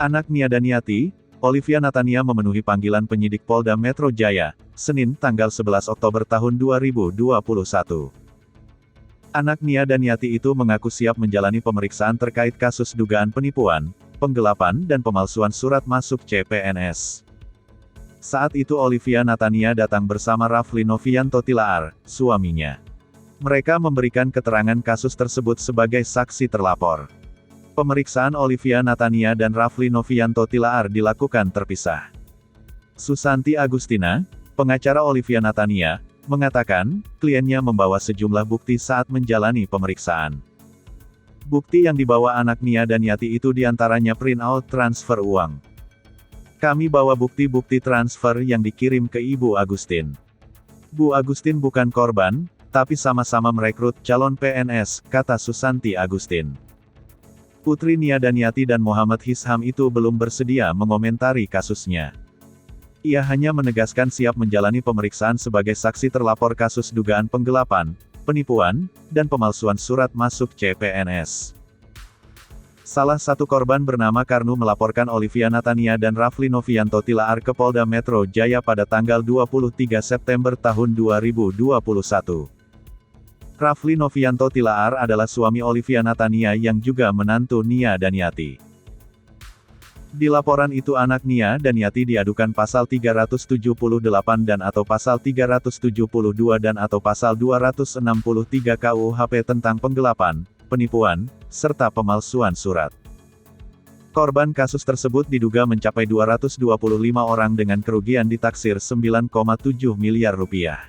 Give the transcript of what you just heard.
Anak Nia Daniati, Olivia Natania memenuhi panggilan penyidik Polda Metro Jaya, Senin tanggal 11 Oktober tahun 2021. Anak Nia Daniati itu mengaku siap menjalani pemeriksaan terkait kasus dugaan penipuan, penggelapan dan pemalsuan surat masuk CPNS. Saat itu Olivia Natania datang bersama Rafli Novianto Tilaar, suaminya. Mereka memberikan keterangan kasus tersebut sebagai saksi terlapor. Pemeriksaan Olivia Natania dan Rafli Novianto Tilaar dilakukan terpisah. Susanti Agustina, pengacara Olivia Natania, mengatakan, kliennya membawa sejumlah bukti saat menjalani pemeriksaan. Bukti yang dibawa anak Nia Daniati itu diantaranya print-out transfer uang. Kami bawa bukti-bukti transfer yang dikirim ke Ibu Agustin. Bu Agustin bukan korban, tapi sama-sama merekrut calon PNS, kata Susanti Agustin. Putri Nia Daniati dan Muhammad Hisham itu belum bersedia mengomentari kasusnya. Ia hanya menegaskan siap menjalani pemeriksaan sebagai saksi terlapor kasus dugaan penggelapan, penipuan, dan pemalsuan surat masuk CPNS. Salah satu korban bernama Karnu melaporkan Olivia Natania dan Rafli Novianto Tilaar ke Polda Metro Jaya pada tanggal 23 September tahun 2021. Rafli Novianto Tilaar adalah suami Olivia Natania yang juga menantu Nia Daniati. Di laporan itu anak Nia Daniati diadukan pasal 378 dan atau pasal 372 dan atau pasal 263 KUHP tentang penggelapan, penipuan, serta pemalsuan surat. Korban kasus tersebut diduga mencapai 225 orang dengan kerugian ditaksir 9,7 miliar rupiah.